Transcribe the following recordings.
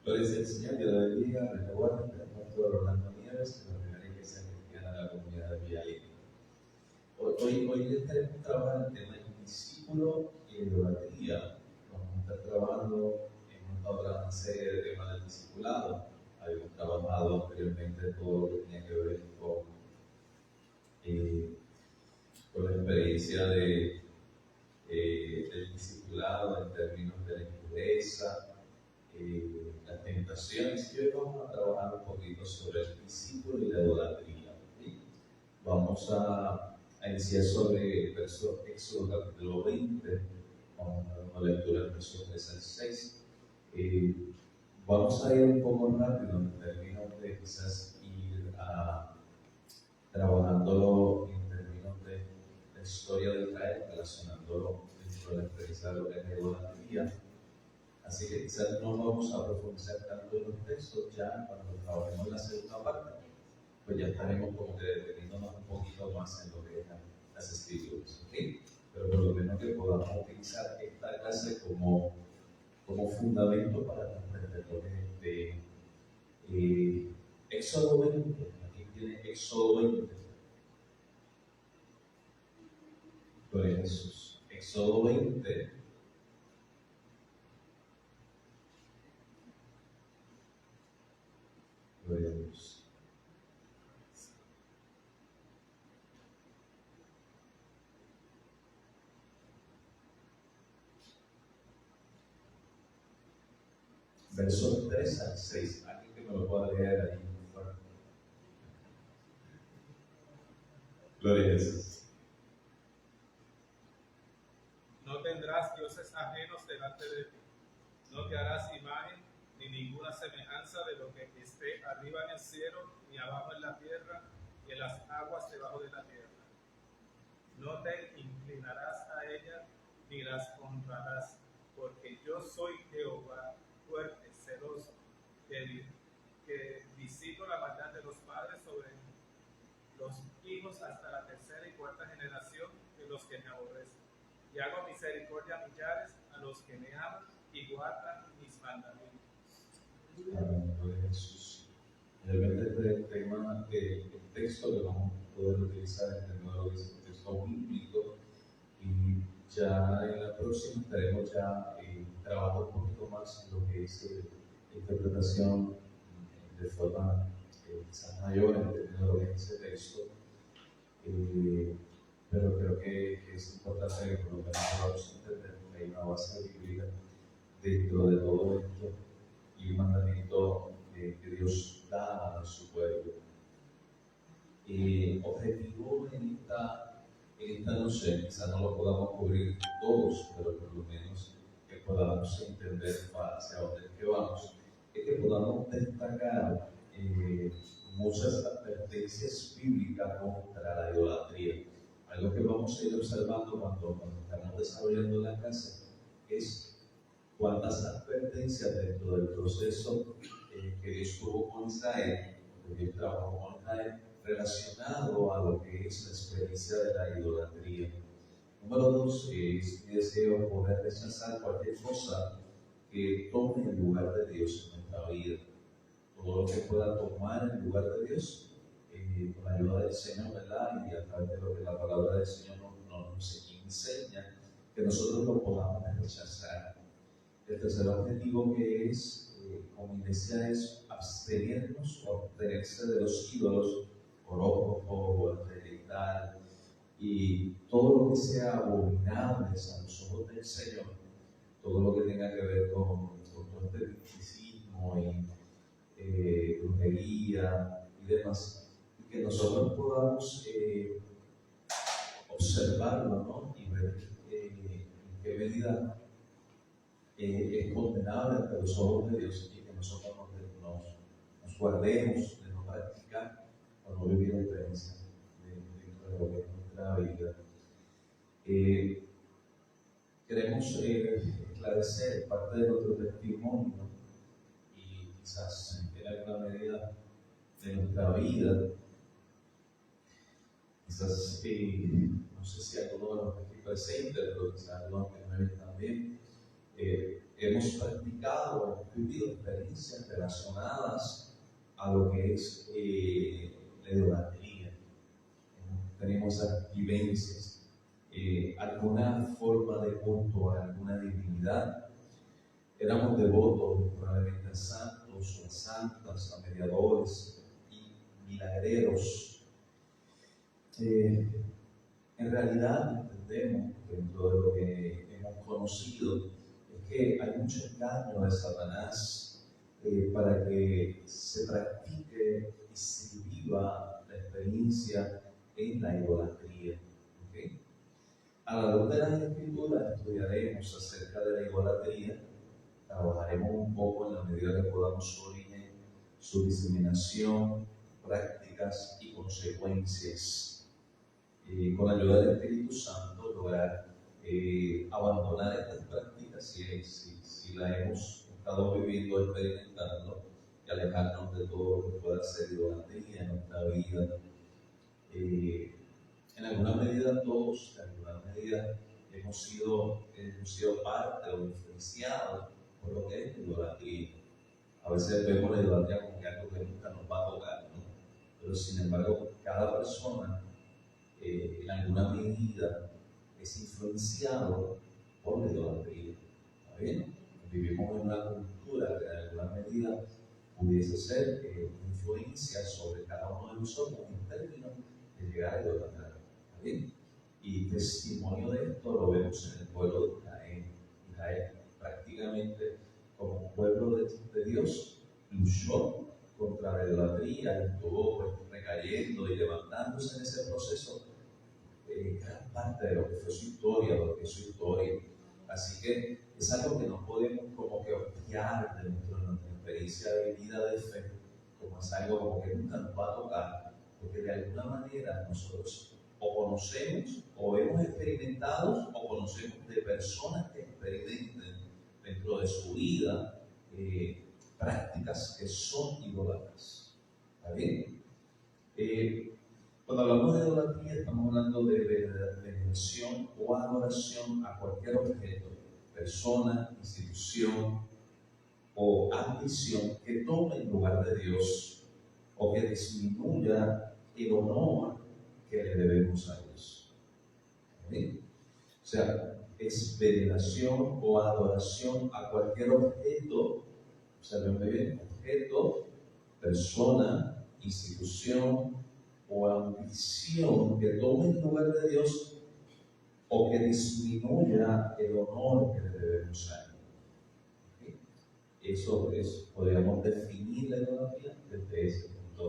Gloria al Señor, que la bendiga, les recuerdo que el pastor Orlando Nieves, de la primera iglesia cristiana de la comunidad de Villalín. Hoy estaremos trabajando el tema del discípulo y idolatría. Vamos a estar trabajando en otra serie de temas del discipulado. Habíamos trabajado anteriormente todo lo que tenía que ver con la experiencia del discipulado en términos de la impureza, las tentaciones. Y hoy vamos a trabajar un poquito sobre el discípulo y la idolatría. ¿Sí? Vamos a iniciar sobre el verso Éxodo capítulo 20. Vamos a dar una lectura del verso 3 al 6. Vamos a ir un poco rápido en términos de quizás ir trabajándolo en términos de la historia de Israel, relacionándolo dentro de la experiencia de lo que es la idolatría. Así que quizás no vamos a profundizar tanto en los textos. Ya cuando trabajemos la segunda parte, pues ya estaremos como que deteniéndonos un poquito más en lo que es las escrituras, ¿okay? Pero por lo menos que podamos utilizar esta clase como fundamento para comprender lo que es Éxodo 20. Aquí tiene Éxodo 20. Gloria a Jesús. Éxodo 20. Gloria a Dios. Versos 3 al 6. Alguien que me lo pueda leer ahí. Gloria a Jesús. No tendrás dioses ajenos delante de ti. No te harás imagen ni ninguna semejanza de lo que esté arriba en el cielo, ni abajo en la tierra, ni en las aguas debajo de la tierra. No te inclinarás a ellas, ni las honrarás, porque yo soy Jehová, fuerte, celoso, que visito la maldad de los padres sobre los hijos hasta la tercera y cuarta generación de los que me aborrecen. Y hago misericordia a millares a los que me aman y guardan mis mandamientos. Gloria a Jesús. Realmente este tema, el texto que vamos a poder utilizar en el nuevo texto bíblico, y ya en la próxima estaremos ya trabajando un poquito más en lo que es la interpretación de forma quizás mayor en términos de lo que es ese texto. Pero creo que es importante que por lo menos podamos entender que hay una base bíblica dentro de todo esto y un mandamiento que Dios da a su pueblo. Objetivo en esta noche, quizás no lo podamos cubrir todos, pero por lo menos que podamos entender hacia dónde es que vamos, es que podamos destacar muchas advertencias bíblicas contra la idolatría. Algo que vamos a ir observando cuando estamos desarrollando la clase es cuántas advertencias dentro del proceso que Dios tuvo con Israel, que Dios trabajó con Israel, relacionado a lo que es la experiencia de la idolatría. Número 2, es mi deseo poder rechazar cualquier cosa que tome el lugar de Dios en nuestra vida. Todo lo que pueda tomar el lugar de Dios, con la ayuda del Señor, ¿verdad? Y a través de lo que la palabra del Señor nos enseña, que nosotros lo podamos rechazar. El tercer objetivo que es, como iglesia, es abstenernos o abstenerse de los ídolos, horóscopo, religión y todo lo que sea abominable a los ojos del Señor, todo lo que tenga que ver con todo este misticismo y brujería y demás, y que nosotros podamos observarlo, ¿no? Y ver en qué medida es condenable ante los ojos de Dios, y que nosotros nos guardemos de no practicar o no vivir la experiencia dentro de lo que es nuestra vida. Queremos esclarecer parte de nuestro testimonio y quizás en alguna medida de nuestra vida. Quizás, no sé si alguno de los que aquí presentes, pero quizás algunos que me ven también, hemos practicado, hemos vivido experiencias relacionadas a lo que es la idolatría. Tenemos esas vivencias, alguna forma de culto a alguna divinidad. Éramos devotos probablemente a santos o a santas, a mediadores y milagreros. En realidad entendemos, dentro de lo que hemos conocido, es que hay mucho engaño de Satanás para que se practique y se viva la experiencia en la idolatría. ¿Okay? A la luz de las Escrituras estudiaremos acerca de la idolatría, trabajaremos un poco en la medida que podamos su origen, su diseminación, prácticas y consecuencias. Con la ayuda del Espíritu Santo lograr abandonar estas prácticas si las hemos estado viviendo, experimentando, y alejarnos de todo lo que pueda ser idolatría en nuestra vida. En alguna medida todos, en alguna medida hemos sido parte o influenciados por lo que es la idolatría. A veces vemos la idolatría como que algo que nunca nos va a tocar, ¿no? Pero sin embargo, cada persona en alguna medida es influenciado por la idolatría. ¿Está bien? Vivimos en una cultura que en alguna medida pudiese ser una influencia sobre cada uno de nosotros en términos de llegar a idolatrar. ¿Está bien? Y testimonio de esto lo vemos en el pueblo de Israel. Israel prácticamente como un pueblo de Dios luchó contra la idolatría y estuvo pues, recayendo y levantándose en ese proceso gran parte de lo que fue su historia, lo que es su historia. Así que es algo que no podemos como que obviar de nuestra experiencia de vida de fe, como es algo como que nunca nos va a tocar, porque de alguna manera nosotros o conocemos o hemos experimentado o conocemos de personas que experimenten dentro de su vida prácticas que son idólatras. ¿Está bien? Cuando hablamos de idolatría, estamos hablando de veneración o adoración a cualquier objeto, persona, institución o ambición que tome el lugar de Dios o que disminuya el honor que le debemos a Dios. ¿Sí? O sea, es veneración o adoración a cualquier objeto, observen muy bien, objeto, persona, institución o ambición que tome el lugar de Dios o que disminuya el honor que le debemos a Él. ¿Okay? Eso es, podríamos definir la idolatría desde ese punto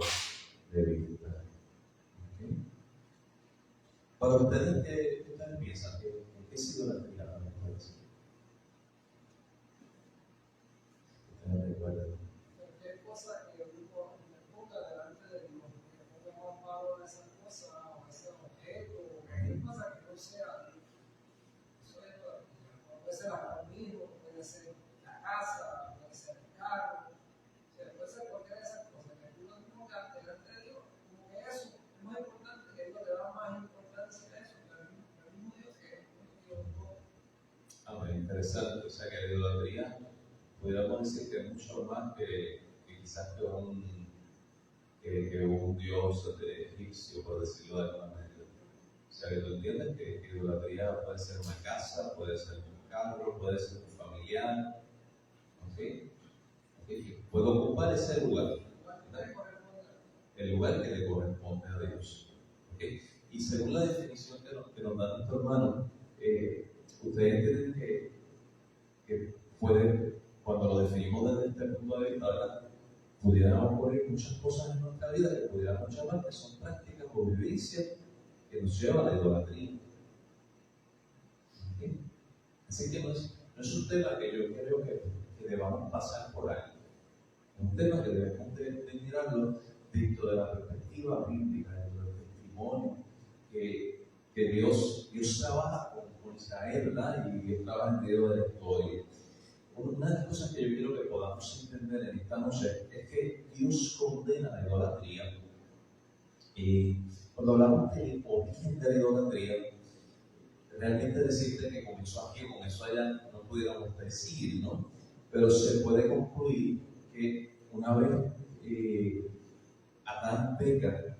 de vista. ¿Okay? Para ustedes, ¿qué ustedes piensan? ¿Qué es idolatría? ¿Ustedes recuerdan? Cualquier cosa que uno le ponga delante de Dios, que ponga más valor a esa cosa o a ese objeto, o cualquier cosa que no sea Dios. Eso es idolatría. Puede ser hasta un hijo, puede ser la casa, puede ser el carro, o sea, puede ser cualquiera de esas cosas que uno ponga delante de Dios, como que eso es más importante, que Dios le da más importancia a eso, que al mismo Dios que es Dios todo. Interesante. O sea que la idolatría podríamos decir que es mucho más que quizás que un dios egipcio, por decirlo de alguna manera. O sea que tú entiendes que idolatría puede ser una casa, puede ser un carro, puede ser un familiar, ¿okay? Puede ocupar ese lugar, el lugar que le corresponde a Dios. ¿Okay? Y según la definición que nos da nuestro hermano, ustedes entienden que puede, cuando lo definimos desde este punto de vista, ¿verdad? Pudieran ocurrir muchas cosas en nuestra vida que pudiéramos llamar que son prácticas o vivencias que nos llevan a la idolatría. ¿Okay? Así que no es un tema que yo creo que debamos pasar por ahí. Es un tema que debemos de mirarlo dentro de la perspectiva bíblica, dentro del testimonio que Dios trabaja con Israel, ¿verdad? Y Dios trabaja en medio de la historia. Una de las cosas que yo quiero que podamos entender en esta noche es que Dios condena la idolatría. Y cuando hablamos del origen de la idolatría, realmente decirte que comenzó aquí o comenzó allá pudiéramos decir, ¿no? Pero se puede concluir que una vez Adán peca,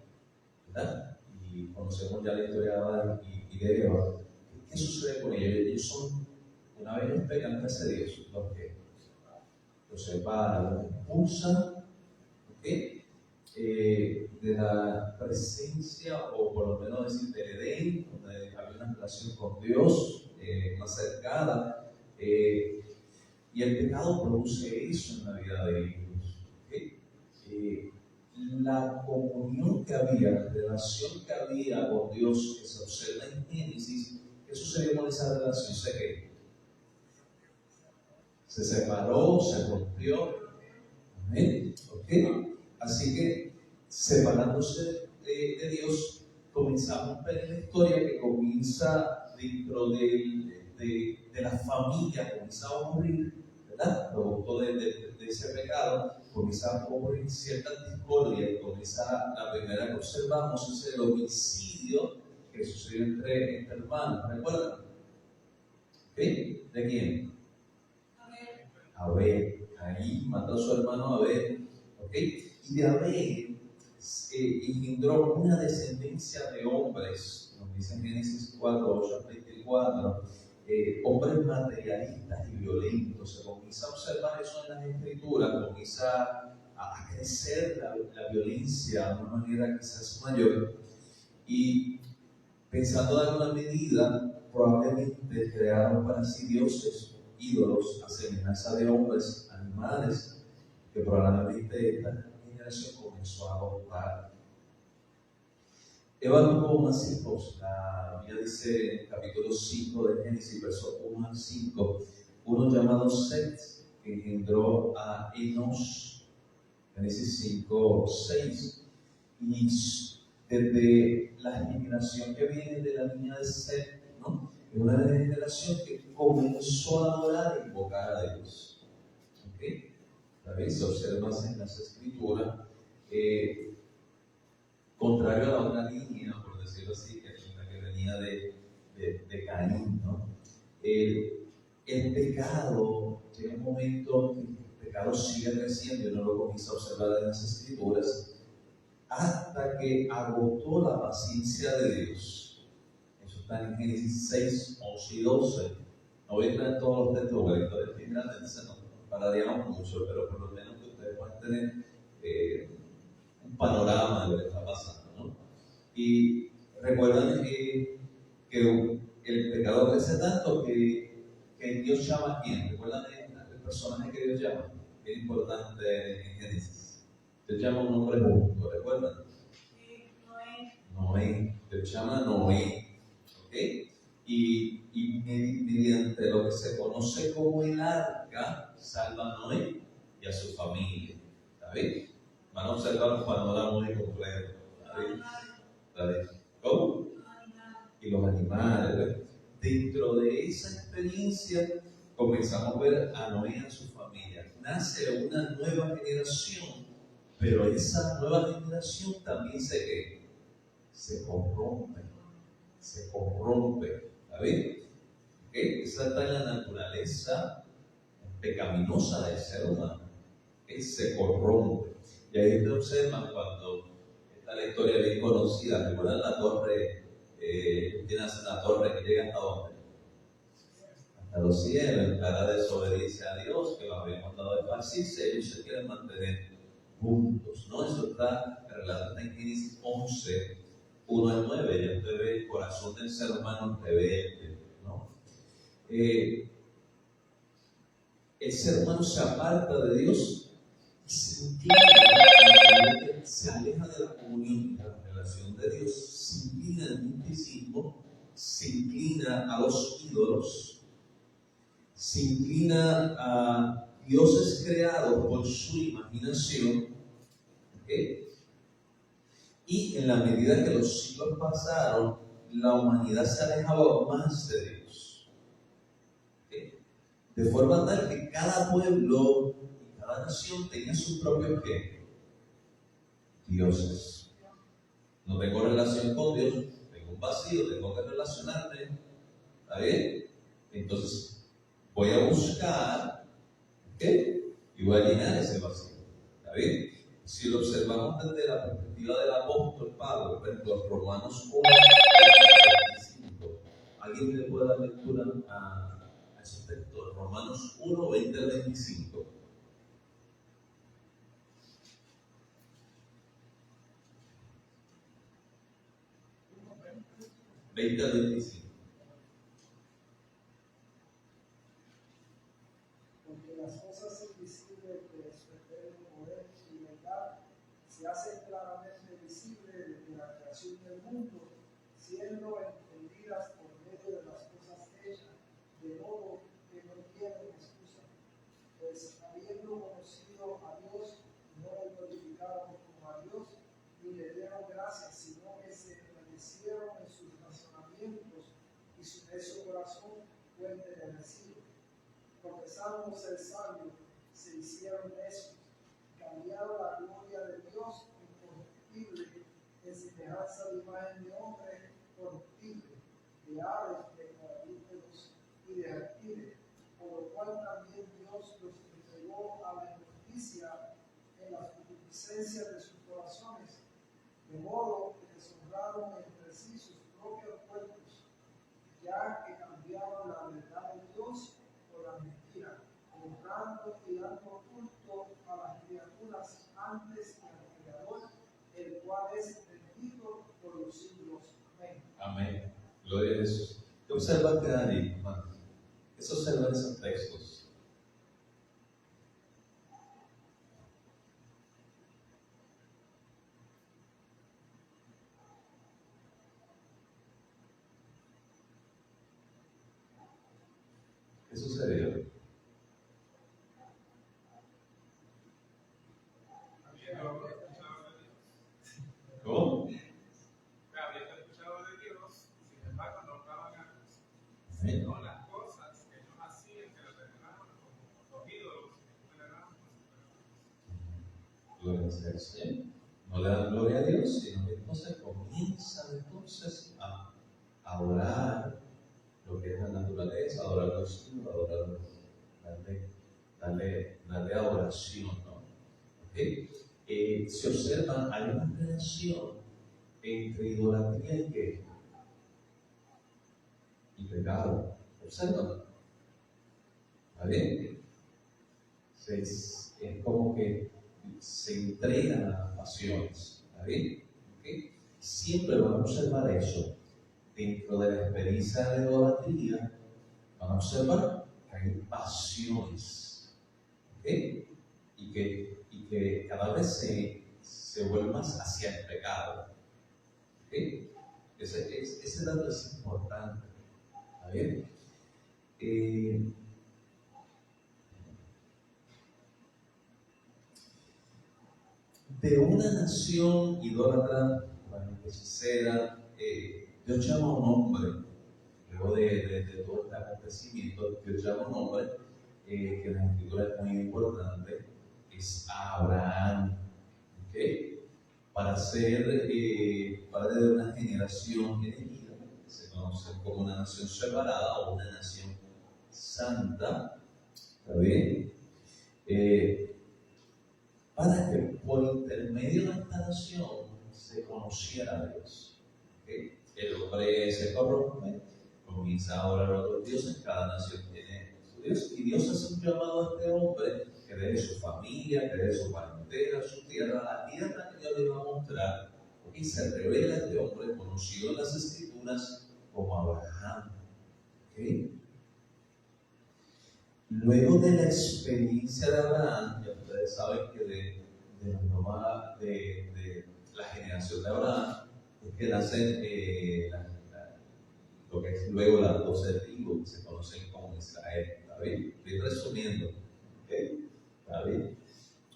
¿verdad? Y conocemos ya la historia de Adán y de Eva. ¿Qué sucede con ellos? Ellos son, una vez ellos pecan, ¿qué hace Dios? Los separa, los expulsa, ¿ok? De la presencia, o por lo menos decir del Edén, donde había una relación con Dios más cercana, y el pecado produce eso en la vida de ellos. ¿Okay? La comunión que había, la relación que había con Dios, que se observa en Génesis, ¿qué sucedió con esa relación? Se separó, se rompió. ¿Amén? ¿Okay? Así que, separándose de Dios, comenzamos a ver la historia que comienza dentro de la familia, comienza a ocurrir, ¿verdad? Producto de ese pecado, comienza a ocurrir ciertas discordias, y comienza, la primera que observamos es el homicidio que sucedió entre hermanos, ¿recuerdan? ¿Okay? ¿De quién? Abel. Ahí mató a su hermano Abel, ¿ok? Y de Abel engendró una descendencia de hombres, nos dice en Génesis 4, 8 al 24, hombres materialistas y violentos. Se comienza a observar eso en las Escrituras, comienza a crecer la violencia de una manera quizás mayor, y pensando en alguna medida, probablemente crearon para sí dioses, ídolos a semejanza de hombres, animales, que probablemente esta generación comenzó a adoptar. Eva tuvo más hijos. La Biblia dice en el capítulo 5 de Génesis, versos 1 al 5, uno llamado Set, que engendró a Enos, Génesis 5, 6, y desde la generación que viene de la línea de Set, ¿no? Es una generación que comenzó a adorar e invocar a Dios. ¿Okay? ¿Sabes? Se observa en las Escrituras, contrario a la otra línea, por decirlo así, que es la que venía de Caín, ¿no? El pecado, llega un momento que el pecado sigue creciendo, y uno lo comienza a observar en las Escrituras, hasta que agotó la paciencia de Dios. Eso está en Génesis 6, 11 y 12. No voy a entrar en todos los textos, porque es bien grande, entonces no pararíamos mucho, pero por lo menos que ustedes puedan tener un panorama de lo que está pasando, ¿no? Y recuerdan que el pecado crece tanto que Dios llama a quién. ¿Recuerdan el personaje que Dios llama? Que es importante en Génesis. Dios llama a un hombre justo, ¿recuerdan? Noé. Dios llama a Noé. ¿Okay? Y mediante lo que se conoce como el arca, salva a Noé y a su familia. ¿Está bien? Van a observar un panorama muy complejo. ¿Está bien? ¿Cómo? Y los animales. ¿Ves? Dentro de esa experiencia comenzamos a ver a Noé y a su familia. Nace una nueva generación, pero esa nueva generación también se corrompe. Se corrompe. ¿Está bien? ¿Okay? Esa está en la naturaleza pecaminosa del ser humano. ¿Okay? Se corrompe. Y ahí te observan cuando está la historia bien conocida. ¿Recuerdan la torre? Tienes una torre que llega hasta ¿dónde? Hasta los cielos, en clara desobediencia a Dios, que los había mandado a esparcirse. Ellos se quieren mantener juntos, ¿no? Eso está relatado en Génesis 11, 1 al 9. Ya usted ve el corazón del ser humano rebelde, ¿no? El ser humano se aparta de Dios y se inclina, se aleja de la comunión, de la relación de Dios, se inclina al misticismo, se inclina a los ídolos, se inclina a dioses creados por su imaginación, ¿okay? Y en la medida que los siglos pasaron, la humanidad se alejaba más de Dios. ¿Okay? De forma tal que cada pueblo y cada nación tenía sus propios dioses. No tengo relación con Dios, tengo un vacío, tengo que relacionarme. ¿Está bien? Entonces, voy a buscar, ¿ok? Y voy a llenar ese vacío. ¿Está bien? Si lo observamos desde la perspectiva del apóstol Pablo, por ejemplo, Romanos 1, 25. ¿Alguien le puede dar lectura a ese texto? Romanos 1, 20 al 25. 20 al 25. Porque las cosas invisibles de su eterno poder y verdad se hacen claramente visibles desde la creación del mundo, siendo entendidas por medio de las cosas hechas, de modo que no tienen excusa. Pues habiendo conocido a Dios, no le glorificaron como a Dios, ni le dieron gracias, sino que se envanecieron en sus razonamientos, y su necio corazón fue entenebrecido. Profesando ser sabios, se hicieron necios, cambiaron la gloria de Dios incorruptible en semejanza de imagen de hombre corruptible, de aves, de cuadrúpedos y de reptiles, por lo cual también Dios los entregó a la injusticia en las concupiscencias de sus corazones, de modo que deshonraron entre sí sus propios cuerpos, ya que cambiaron la verdad de Dios por la mentira, honrando y dando culto a las criaturas antes que al Creador, el cual es bendito por los siglos. Amén. Amén. Gloria a Jesús. ¿Qué observaste ahí, hermano? ¿Qué se observa en esos textos? ¿Qué sucedió? Habiendo escuchado de Dios. ¿Cómo? Habiendo escuchado de Dios, sin embargo, no estaban a Dios. Amén. Sino las cosas que ellos hacían que los veneraban como los ídolos, que veneraban como Gloria sea al Señor. No le dan gloria a Dios, sino que entonces comienzan entonces a adorar lo que es la naturaleza, adorar a los hijos, adorar, darle adoración, ¿no? ¿Okay? Se observa, hay una relación entre idolatría y qué? Y pecado. Observa. ¿Vale? Es como que se entregan a las pasiones. ¿Vale? ¿Okay? Siempre van a observar eso. Dentro de la experiencia de idolatría, van a observar que hay pasiones. ¿Okay? Y que cada vez se vuelve más hacia el pecado. ¿Okay? Ese dato es importante. ¿Está bien? De una nación idólatra, hechicera, Dios llama a un hombre, luego de todo este acontecimiento, Dios llama a un hombre que en la escritura es muy importante, es Abraham, ¿okay? Para ser padre de una generación elegida, que se conoce como una nación separada o una nación santa, ¿está bien? Para que por intermedio de esta nación se conociera a Dios. ¿Okay? El hombre se corrompe, comienza a adorar a otros dioses, cada nación tiene su Dios, y Dios hace un llamado a este hombre que deje su familia, que deje su parentela, su tierra, la tierra que Dios le iba a mostrar, y se revela a este hombre conocido en las Escrituras como Abraham. ¿Okay? Luego de la experiencia de Abraham, ya ustedes saben que de la generación de Abraham es que nacen lo que es luego las 12 tribus que se conocen como Israel. ¿Está bien? Estoy resumiendo. ¿Okay? ¿Está bien?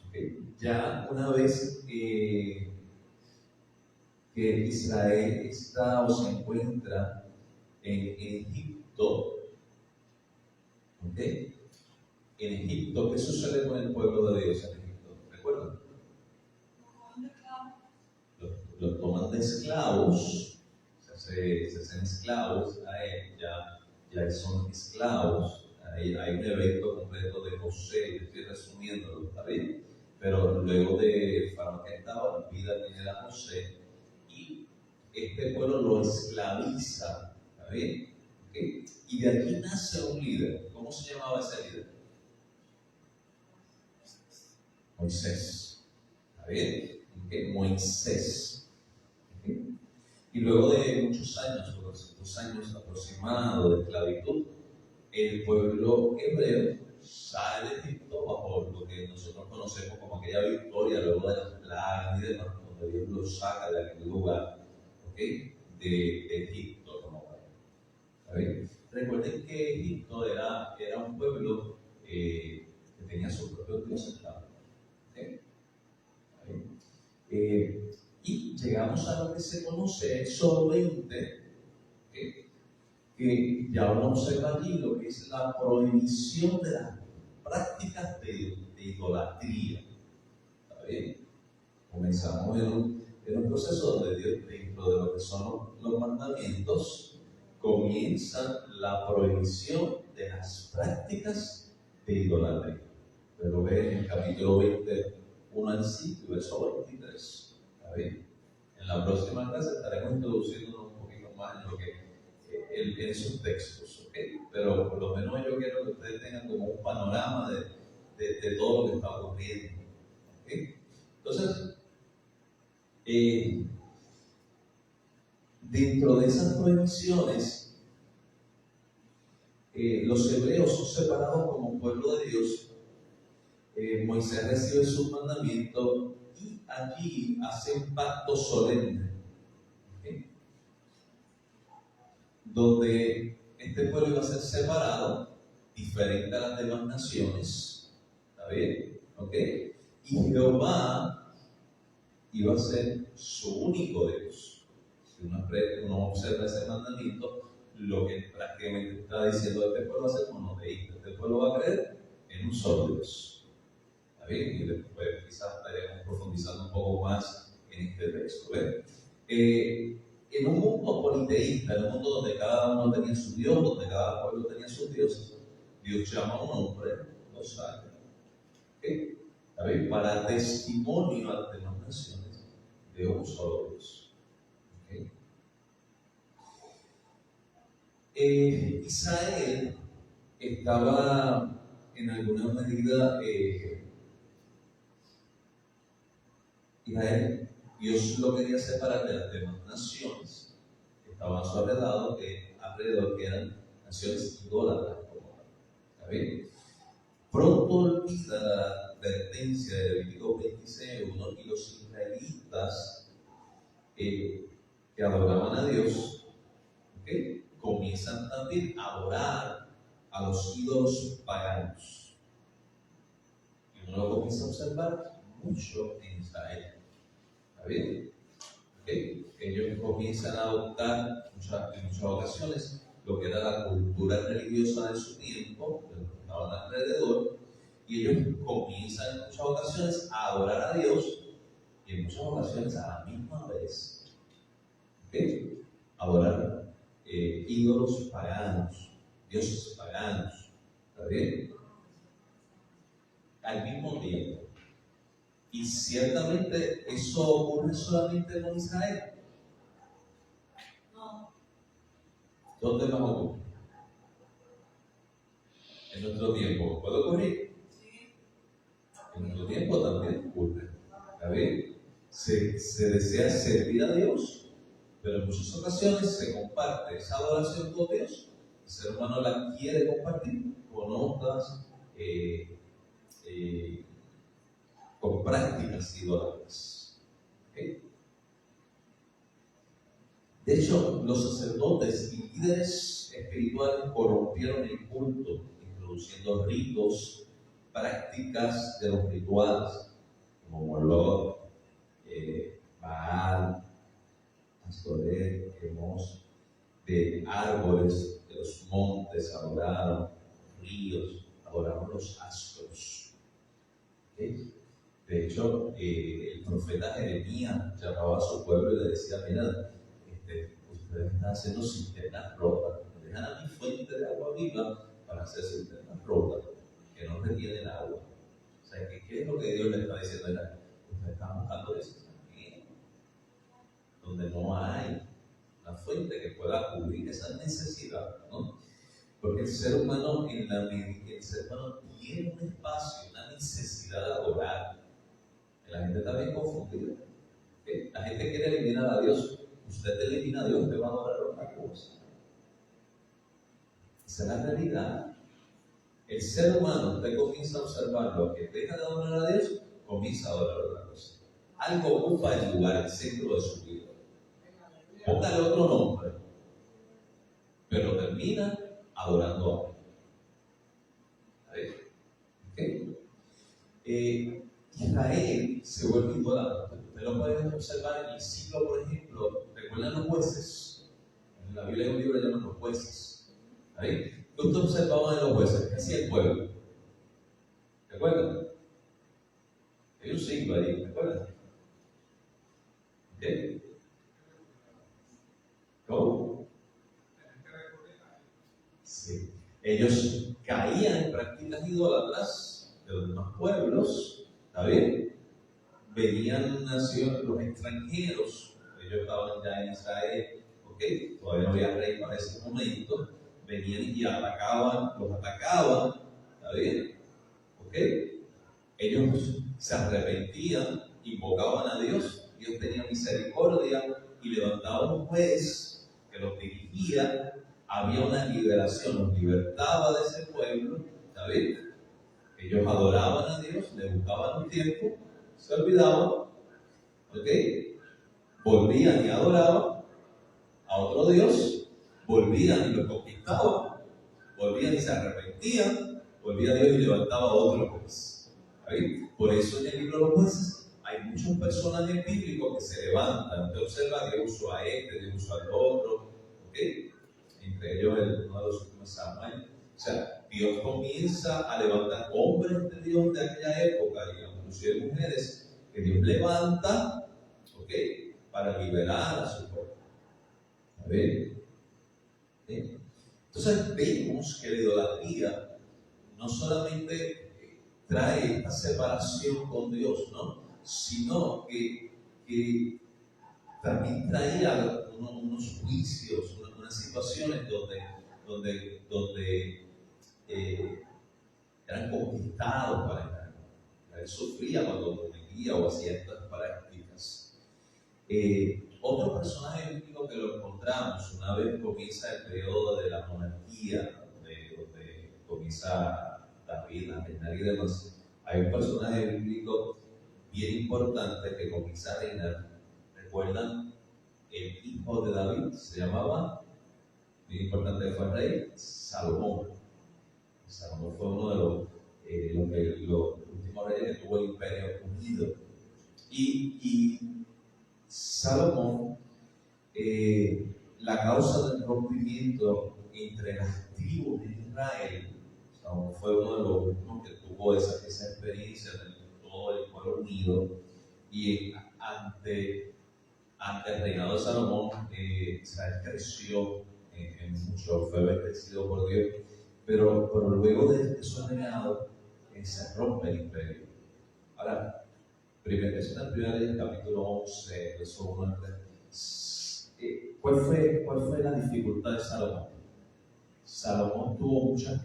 ¿Okay? Ya una vez que Israel está o se encuentra en Egipto, ¿okay? En Egipto, ¿qué sucede con el pueblo de Dios en Egipto? ¿Recuerdan? Los toman de esclavos, se hacen esclavos a él, ya son esclavos a hay un evento completo de José, estoy resumiéndolo, ¿está bien? Pero luego de Faraón que estaba, olvida quién era José, y este pueblo lo esclaviza, ¿está bien? ¿Okay? Y de aquí nace un líder. ¿Cómo se llamaba ese líder? Moisés. ¿Está bien? ¿Okay? Moisés. ¿Okay? Y luego de muchos años, 400 años aproximados de esclavitud, el pueblo hebreo sale de Egipto bajo lo que nosotros conocemos como aquella victoria luego de las plagas y demás, donde Dios los saca de aquel lugar, ¿okay? de Egipto como tal. ¿Está bien? Recuerden que Egipto era un pueblo que tenía su propio Dios esclavo. ¿Okay? ¿Está bien? Y llegamos a lo que se conoce Éxodo 20, ¿okay? Que ya vamos a observar allí lo que es la prohibición de las prácticas de idolatría. ¿Está bien? Comenzamos en un proceso donde Dios, dentro de lo que son los mandamientos, comienza la prohibición de las prácticas de idolatría. Pero ve en el capítulo 20, 1 al 5 y verso 23. ¿Está bien? En la próxima clase estaremos introduciéndonos un poquito más en lo que en esos textos, ¿okay? Pero por lo menos yo quiero que ustedes tengan como un panorama de todo lo que está ocurriendo, ¿okay? Entonces, dentro de esas prohibiciones, los hebreos son separados como pueblo de Dios. Moisés recibe sus mandamientos y allí hace un pacto solemne, ¿okay? Donde este pueblo iba a ser separado, diferente a las demás naciones. ¿Está bien? ¿Ok? Y Jehová iba a ser su único Dios. Si uno observa ese mandamiento, lo que prácticamente está diciendo este pueblo va a ser monoteísta. Este pueblo va a creer en un solo Dios. ¿Está bien? Y después quizás estaremos profundizando un poco más en este texto. En un mundo politeísta, en un mundo donde cada uno tenía su Dios, donde cada pueblo tenía sus dioses, Dios llama a un hombre, lo saca. ¿Okay? ¿Está bien? Para testimonio a las demás naciones de un solo Dios. ¿Okay? Israel estaba en alguna medida, Israel, Dios lo quería separar de las demás naciones que estaban a su alrededor, que eran naciones idólatras. ¿Está bien? Pronto olvida la advertencia de Levítico 26:1 y los israelitas que adoraban a Dios, ¿okay? Comienzan también a adorar a los ídolos paganos. Y uno lo comienza a observar mucho en Israel. ¿Está bien? ¿Okay? Ellos comienzan a adoptar en muchas ocasiones lo que era la cultura religiosa de su tiempo, de los que estaban alrededor, y ellos comienzan en muchas ocasiones a adorar a Dios y en muchas ocasiones a la misma vez, ¿okay? Adorar ídolos paganos, dioses paganos. ¿Está bien? Al mismo tiempo. Y ciertamente eso ocurre solamente con Israel. No. ¿Dónde más ocurre? En nuestro tiempo. ¿Puede ocurrir? Sí. En nuestro tiempo también ocurre. ¿Está bien? Se desea servir a Dios, pero en muchas ocasiones se comparte esa adoración con Dios. El ser humano la quiere compartir con otras con prácticas idólatras. ¿Okay? De hecho, los sacerdotes y líderes espirituales corrompieron el culto, introduciendo ritos, prácticas de los rituales, como Moloch, Baal, Astoret, Chemos, de árboles, de los montes adoraron, ríos, adoraron los astros. ¿Okay? De hecho, el profeta Jeremías llamaba a su pueblo y le decía: mira, ustedes están haciendo cisternas rotas, me dejan a mi fuente de agua viva para hacer cisternas rotas que no retienen agua. O sea, ¿qué es lo que Dios le está diciendo? Usted está buscando eso también, donde no hay una fuente que pueda cubrir esa necesidad, ¿no? Porque el ser humano, el ser humano tiene un espacio, una necesidad de adorar. La gente está bien confundida. La gente quiere eliminar a Dios. Usted elimina a Dios, usted va a adorar otra cosa. Esa es la realidad. El ser humano, usted comienza a observar lo que deja de adorar a Dios, comienza a adorar otra cosa. Algo ocupa el lugar, el centro de su vida. Póngale otro nombre, pero termina adorando a Dios. Israel se vuelve idólatra. Usted lo puede observar en el siglo, por ejemplo, ¿recuerdan los jueces? En la Biblia hay un libro que llaman Los Jueces. ¿Qué usted observaba en los jueces? ¿Qué hacía el pueblo? ¿Recuerdan? Hay un siglo ahí, ¿recuerdan? ¿Qué? ¿Cómo? Sí. Ellos caían en prácticas idólatras de los demás pueblos, ¿está bien? Venían naciones, los extranjeros, ellos estaban ya en Israel, ¿ok? Todavía no había rey para ese momento, venían y los atacaban, ¿está bien? ¿Ok? Ellos se arrepentían, invocaban a Dios, Dios tenía misericordia y levantaba un juez que los dirigía, había una liberación, los libertaba de ese pueblo, ¿está bien? Ellos adoraban a Dios, le buscaban un tiempo, se olvidaban, ¿ok? Volvían y adoraban a otro Dios, volvían y lo conquistaban, volvían y se arrepentían, volvía a Dios y levantaba a otro juez. Por eso en el libro de los jueces hay muchos personajes bíblicos que se levantan. Usted observa, Dios usó a este, Dios usó al otro, ¿ok? Entre ellos uno de los últimos Samuel. O sea, Dios comienza a levantar hombres de Dios de aquella época, digamos, inclusive mujeres, que Dios levanta, ¿ok? Para liberar a su pueblo. ¿Está bien? Entonces vemos que la idolatría no solamente trae esta separación con Dios, ¿no? Sino que también traía unos juicios, unas situaciones donde eran conquistados para Israel. Él sufría cuando cometía o hacía estas prácticas. Otro personaje bíblico que lo encontramos una vez comienza el periodo de la monarquía, donde comienza David, la reinar y demás. Hay un personaje bíblico bien importante que comienza a reinar. ¿Recuerdan? El hijo de David se llamaba, bien importante, fue el rey Salomón. Salomón fue uno de los últimos reyes que tuvo el imperio unido. Y Salomón, la causa del rompimiento entre las tribus de Israel, Salomón fue uno de los últimos que tuvo esa experiencia de todo el pueblo unido. Y ante el reinado de Salomón, Israel creció en mucho, fue bendecido por Dios, pero luego de su reinado se rompe el imperio. Ahora, es en el primer capítulo 11, verso 1 al 3. ¿Cuál fue la dificultad de Salomón? Salomón tuvo muchas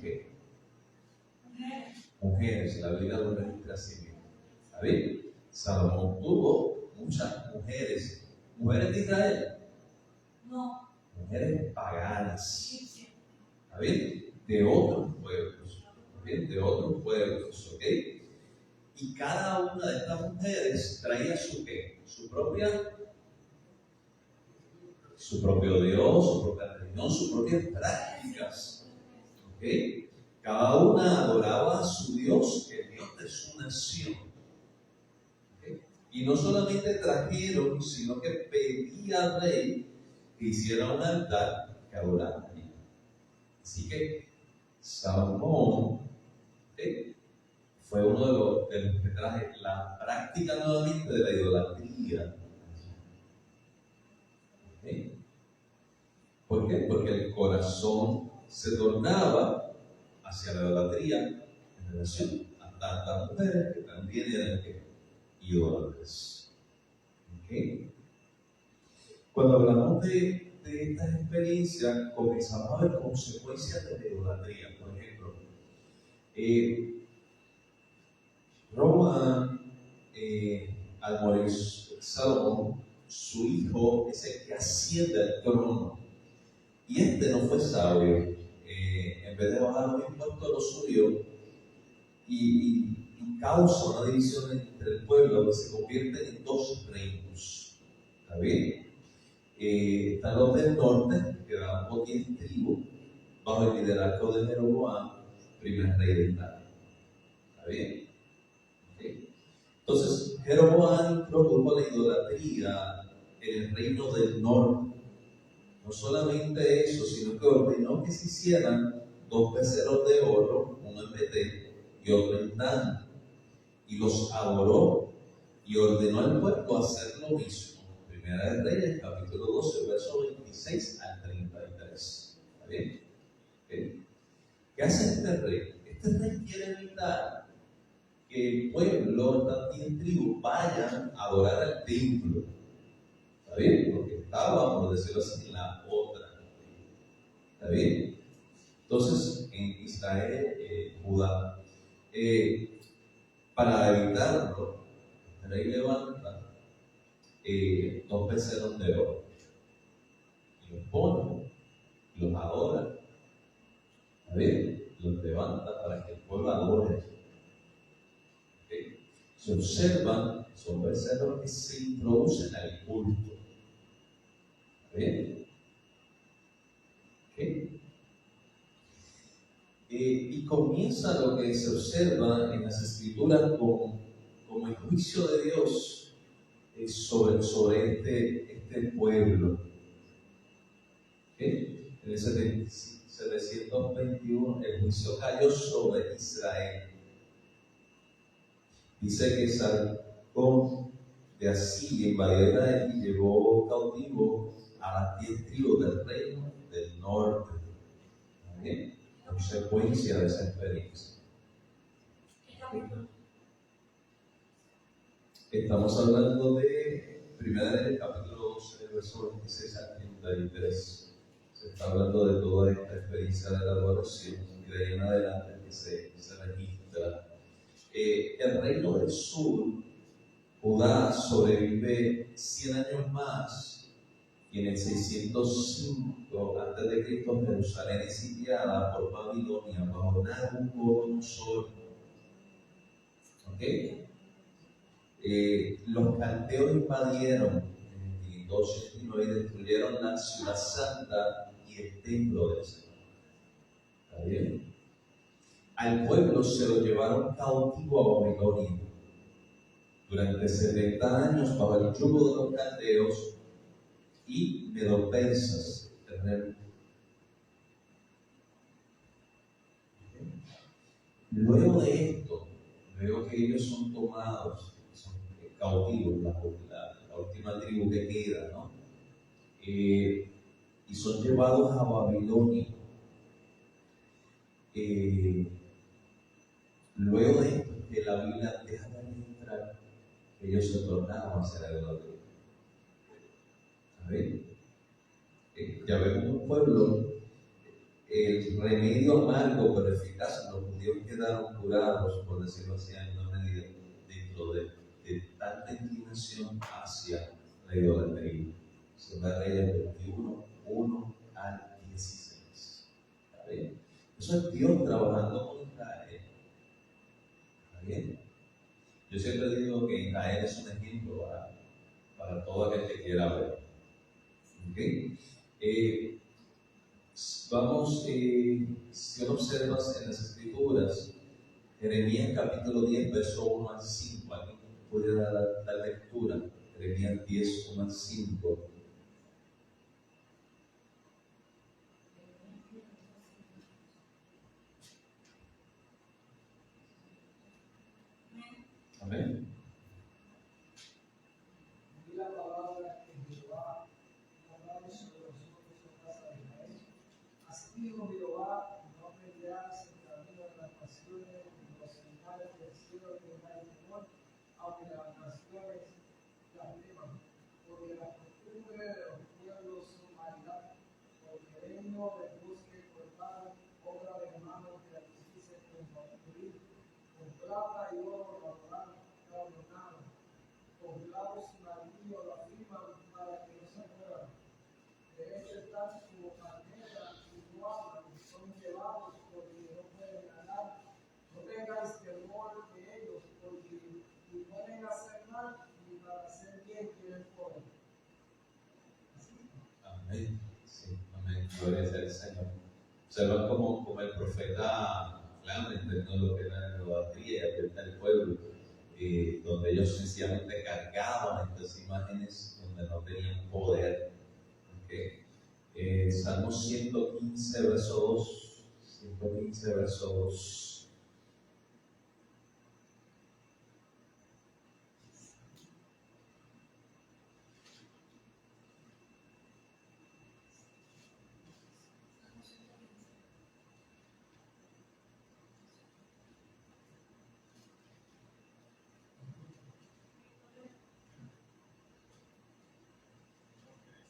mujeres, la Biblia lo registra así mismo. ¿Sabes? Salomón tuvo muchas mujeres. ¿Mujeres de Israel? No. Mujeres paganas. ¿Está bien? De otros pueblos. ¿Está bien? De otros pueblos, ¿ok? Y cada una de estas mujeres traía su qué? Su propio Dios, su propia religión, sus propias prácticas. ¿Ok? Cada una adoraba a su Dios, el Dios de su nación. ¿Ok? Y no solamente trajeron, sino que pedía al rey que hiciera un altar que adorara allí. Así que Salomón fue uno de los que traje la práctica nuevamente de la idolatría. ¿Okay? ¿Por qué? Porque el corazón se tornaba hacia la idolatría en relación a tantas mujeres que también eran idólatras. ¿Okay? Cuando hablamos de estas experiencias, comenzamos a ver consecuencias de la idolatría. Por ejemplo, Roboam, al morir Salomón, su hijo es el que asciende al trono. Y este no fue sabio. En vez de bajar los impuestos, lo subió y causa una división entre el pueblo que se convierte en dos reinos. ¿Está bien? Están los del norte, que dan por 10 tribus, bajo el liderazgo de Jeroboam, primer rey de Israel. ¿Está bien? ¿Okay? Entonces, Jeroboam introdujo la idolatría en el reino del norte. No solamente eso, sino que ordenó que se hicieran 2 becerros de oro, uno en Betel y otro en Dan, y los adoró y ordenó al pueblo hacer lo mismo. Primera de Reyes, capítulo 12, verso 26 al 33. ¿Está bien? ¿Okay? ¿Qué hace este rey? Este rey quiere evitar que el pueblo, estas 10 tribus, vayan a adorar al templo. ¿Está bien? Porque estaba, por decirlo así, en la otra. ¿Está bien? Entonces, en Israel, Judá, para evitarlo, el rey levanta 2 becerros de oro y los pone, los adora. ¿Está bien? Los levanta para que el pueblo adore. ¿Okay? Se observan, son becerros que se introducen al culto. ¿Está bien? ¿Okay? Y comienza lo que se observa en las Escrituras como el juicio de Dios sobre este pueblo. ¿Okay? En el 721 el juicio cayó sobre Israel. Dice que Sargón de Asiria invadió Israel y llevó cautivo a las 10 tribus del reino del norte. ¿Okay? Consecuencia de esa experiencia. Estamos hablando de Primera del capítulo 12, verso 26 al 33. Se está hablando de toda esta experiencia de la adoración y de ahí en adelante que se registra. El reino del sur, Judá, sobrevive 100 años más y en el 605 a.C. Jerusalén es sitiada por Babilonia bajo Nabucodonosor. ¿Ok? Los caldeos invadieron en 589 y destruyeron la ciudad santa y el templo del Señor. ¿Está bien? Al pueblo se lo llevaron cautivo a Babilonia durante 70 años bajo el yugo de los caldeos y medo-persas. Luego de esto, luego que ellos son tomados, son cautivos, la última tribu que queda, ¿no? Y son llevados a Babilonia. Luego de esto, que la Biblia deja de entrar, ellos se tornaron hacia la idolatría. A ver, ya vemos un pueblo, el remedio amargo pero eficaz, los judíos quedaron curados, por decirlo así, en una medida, dentro de tanta inclinación hacia la idolatría. Segunda Reyes 21, 1 al 16. ¿Está bien? Eso es Dios trabajando con Israel. ¿Está bien? Yo siempre digo que Israel es un ejemplo para todo aquel que quiera ver. ¿Okay? Vamos, si observas en las Escrituras, Jeremías capítulo 10, verso 1 al 5, aquí puede dar la lectura. Jeremías 10, 1 al 5. Amén. Y la palabra que Jehová hablaba sobre nosotros en casa de Israel. Así dijo Jehová, no aprenderás entre cumbre de los pueblos su humanidad, porque reino del bosque cortado, obra de manos de artífices construir, con plata y oro adornado, con clavos y martillo la firma para que no se mueva. Derecho está su manera y no hablan, son llevados porque no pueden ganar. No tengáis temor de ellos, porque ni pueden hacer mal, ni para hacer bien tienen poder. Amén. Sí, amén. Gloria sea al Señor. Observan como el profeta claro, entendió lo que era la idolatría del pueblo, donde ellos sencillamente cargaban estas imágenes donde no tenían poder. ¿Okay? Salmo 115, verso 2. 115, verso 2.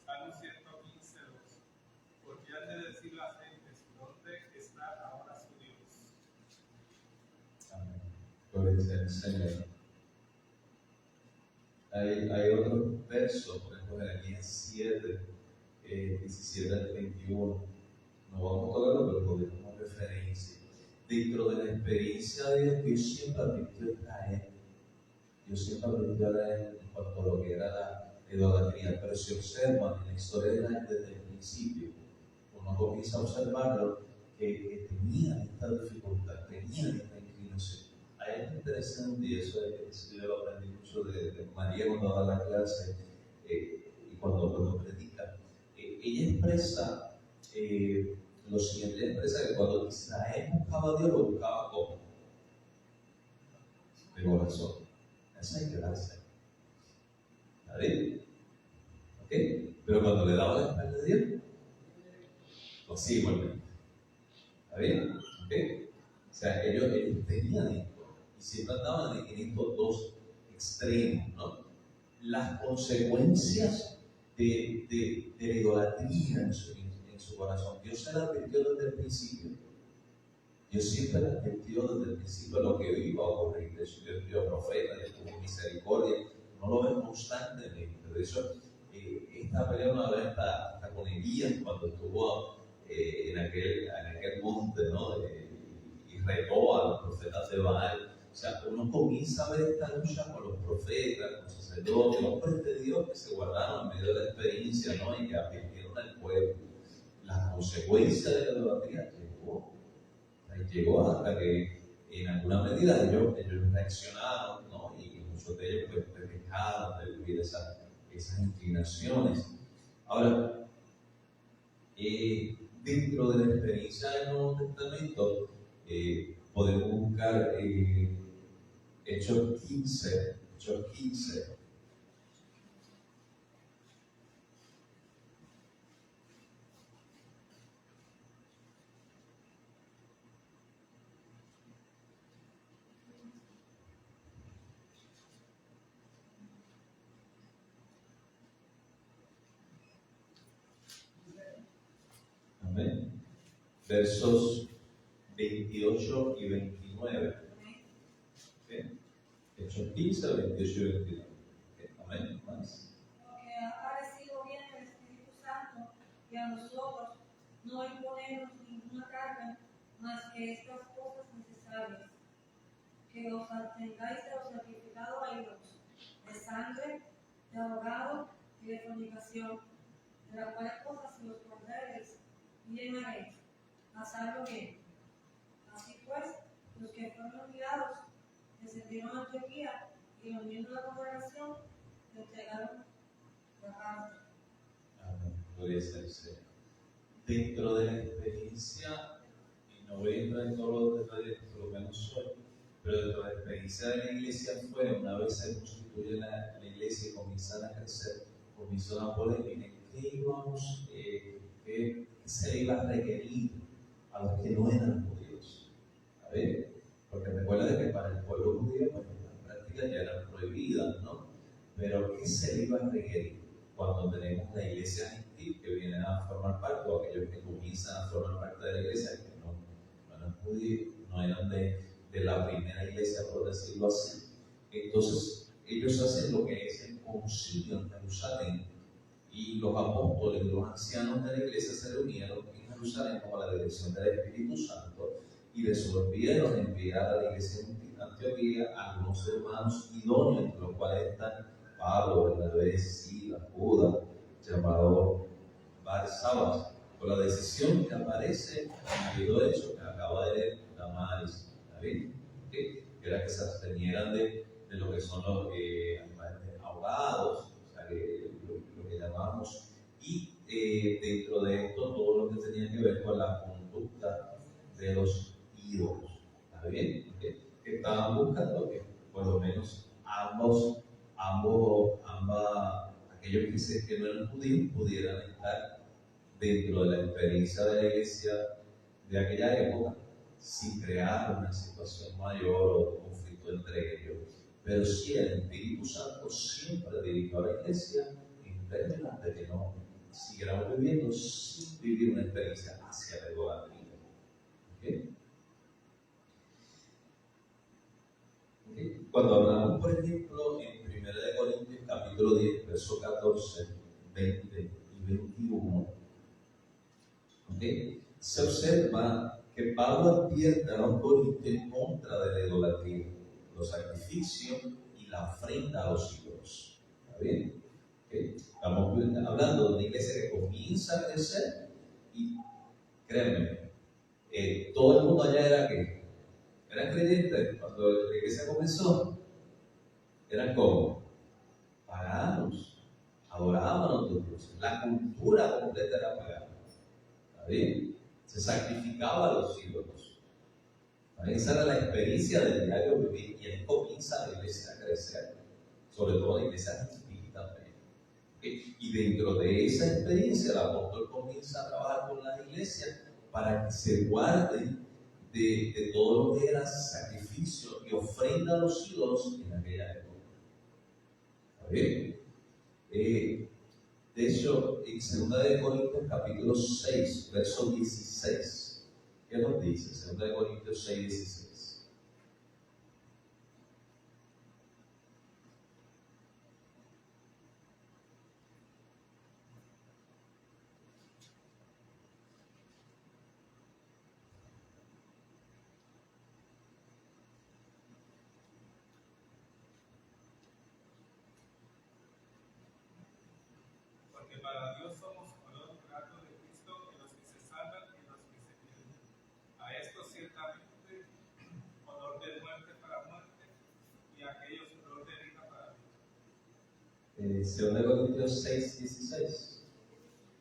Salmo 115, 2. Porque han de decir las gentes, ¿dónde está ahora su Dios? Amén. Gloria sea al Señor. Hay otro verso, por ejemplo, Jeremías 7, 17 al 21. No vamos a tocarlo, pero podemos como referencia. Dentro de la experiencia de Dios siempre advirtió a Israel. Dios siempre advirtió a Israel en cuanto a lo que era la idolatría. Pero si observan en la historia de Israel desde el principio, uno comienza a observarlo que tenían esta dificultad, tenían esta inclinación. Hay algo interesante, y eso yo lo aprendí mucho de María cuando da la clase y cuando predica. Ella expresa lo siguiente: ella expresa que cuando Israel buscaba a Dios, lo buscaba como de corazón. Eso hay que darse. ¿Está bien? ¿Ok? Pero cuando le daba la espalda a Dios, lo hacía igualmente. ¿Está bien? ¿Ok? O sea, ellos tenían esto y siempre andaban en estos dos extremos, ¿no? Las consecuencias de la idolatría en su corazón. Dios se las advirtió desde el principio. Dios siempre le advirtió desde el principio lo que iba a ocurrir. De hecho, Dios dio profeta, Dios tuvo misericordia. No lo ven constantemente. De hecho, esta pelea una vez hasta con Elías cuando estuvo en aquel monte, ¿no? Y retó a los profetas de Baal. O sea, uno comienza a ver esta lucha con los profetas, con los sacerdotes, hombres de Dios que se guardaron en medio de la experiencia, ¿no? Y que advirtieron al pueblo. La consecuencia de la idolatría llegó hasta que en alguna medida ellos reaccionaron, ¿no? Y muchos de ellos pues dejaron de vivir esas inclinaciones. Ahora, dentro de la experiencia del Nuevo Testamento, podemos buscar Hechos 15. Amén. Versos 28 y 29. ¿Okay? Hechos 15, 28 y 29. ¿Okay? Amén. Más. Porque ha parecido bien el Espíritu Santo y a nosotros no imponernos ninguna carga más que estas cosas necesarias, que os abstengáis de los sacrificados a ídolos, de sangre, de ahogado y de fornicación, de las cuales cosas si os pondréis, bien haréis, hacedlo bien. Así pues, los que fueron enviados descendieron a Antioquía y los miembros de la congregación le entregaron la carta. Amén. Gloria sea al Señor. Dentro de la experiencia, y no voy a entrar en todos los detalles, por lo menos hoy, pero dentro de la experiencia de la iglesia fue, una vez se constituye la iglesia y comienzan a crecer, comenzó una polémica: ¿qué íbamos, qué se le iba a requerir a los que no eran judíos? A ver, porque recuerda de que para el pueblo judío pues, las prácticas ya eran prohibidas, ¿no? Pero ¿qué se le iba a requerir? cuando tenemos la iglesia gentil que vienen a formar parte, o aquellos que comienzan a formar parte de la iglesia, que no eran judíos, no eran de la primera iglesia, por decirlo así. Entonces, ellos hacen lo que es el concilio en Jerusalén, y los apóstoles y los ancianos de la iglesia se reunieron en Jerusalén como la dirección del Espíritu Santo y resolvieron enviar a la iglesia de Antioquía a algunos hermanos idóneos, entre los cuales están Pablo, Bernabé, Silas, Judas, llamado Barsabas, por la decisión que aparece en el libro de Hechos que acaba de leer Damaris, David, que era que se abstenieran de lo que son los animales ahogados, o sea, lo que llamamos, y dentro de esto todo lo que tenía que ver con la conducta de los ídolos. ¿Está bien? Que estaban buscando que por lo menos ambos, aquellos que no eran judíos pudieran estar dentro de la experiencia de la iglesia de aquella época sin crear una situación mayor o conflicto entre ellos. Pero sí, el Espíritu Santo siempre dirigió a la iglesia en términos de que no siguiéramos viviendo sin vivir una experiencia hacia la idolatría. ¿Okay? ¿Okay? Cuando hablamos, por ejemplo, en 1 Corintios capítulo 10, verso 14, 20 y 21, ¿okay? Se observa que Pablo advierte a los corintios en contra de la idolatría, los sacrificios y la ofrenda a los ídolos. ¿Está bien? ¿Okay? Estamos hablando de una iglesia que comienza a crecer y, créanme, todo el mundo allá era que eran creyentes. Cuando la iglesia comenzó, eran como paganos, adoraban a otros dioses. La cultura completa era pagana. ¿Está bien? Se sacrificaba a los ídolos. Esa era la experiencia del diario vivir, y ahí comienza la iglesia a crecer, sobre todo la iglesia gentil también. Y dentro de esa experiencia, el apóstol comienza a trabajar con la iglesia para que se guarden de todo lo que era sacrificio y ofrenda a los ídolos en aquella época. ¿Está bien? De hecho, en 2 Corintios capítulo 6, verso 16, ¿qué nos dice? 2 Corintios 6, 16. Porque para Dios somos olor grato de Cristo en los que se salvan y en los que se pierden. A estos ciertamente olor de muerte para muerte, y a aquellos olor de vida para vida. 2 Corintios 6, 16.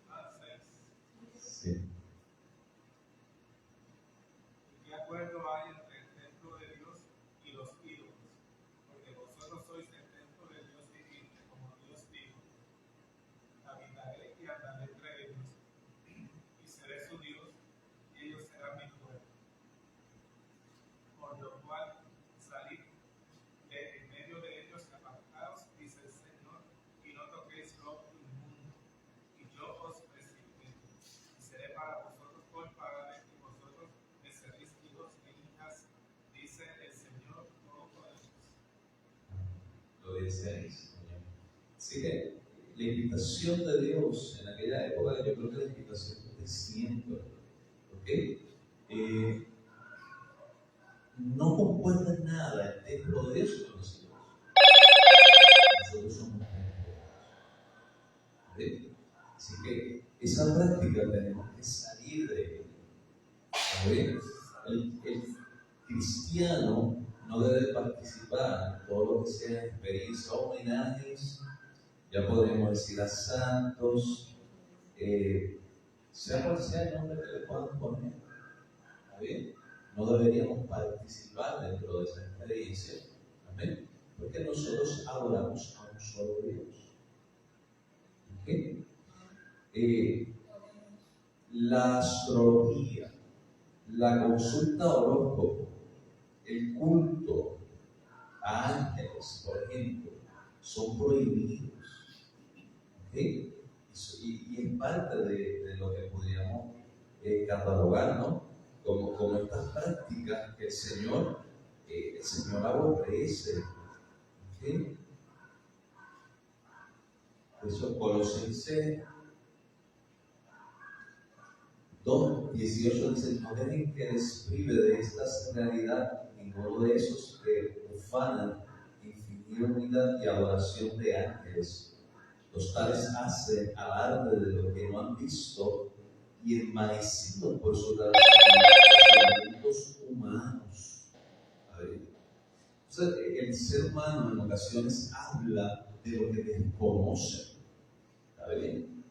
Ah, 6. Sí. ¿Y qué acuerdo hay entre el templo de Dios y los ídolos? Porque vosotros sois el templo del Dios viviente, como Dios dijo: habitaré y andaré entre ellos, y seré su Dios, y ellos serán mi pueblo. Por lo cual, salid de en medio de ellos, apartaos, dice el Señor, y no toquéis lo inmundo, y yo os recibiré, y seré para vosotros por Padre, y vosotros me seréis hijos e hijas, dice el Señor Todopoderoso. Lo dice Señor. Así que la invitación de Dios en aquella época, yo creo que la invitación de siempre, ¿ok? No compuesta nada el templo de Dios con nosotros. Nosotros somos un templo de Dios. ¿Okay? Así que esa práctica tenemos que salir de ella. ¿Okay? El cristiano no debe participar en todo lo que sea experiencia o homenajes, ya podemos decir a santos, sea cual sea el nombre que le puedan poner. ¿Está bien? No deberíamos participar dentro de esa experiencia. ¿Amén? Porque nosotros adoramos a un solo Dios. ¿Okay? La astrología, la consulta horóscopo, el culto a ángeles, por ejemplo, son prohibidos. ¿Ok? Y es parte de lo que podríamos catalogar, ¿no? Como estas prácticas que el Señor aborrece. ¿Sí? Por eso Colosenses 2:18 dice: no dejen que les prive de esta realidad ninguno de esos que ufanan en fingir humildad y adoración de ángeles. Los tales hacen alarde de lo que no han visto y envanecidos por sus razonamientos humanos. A ver. Entonces, el ser humano en ocasiones habla de lo que desconoce. ¿Está bien?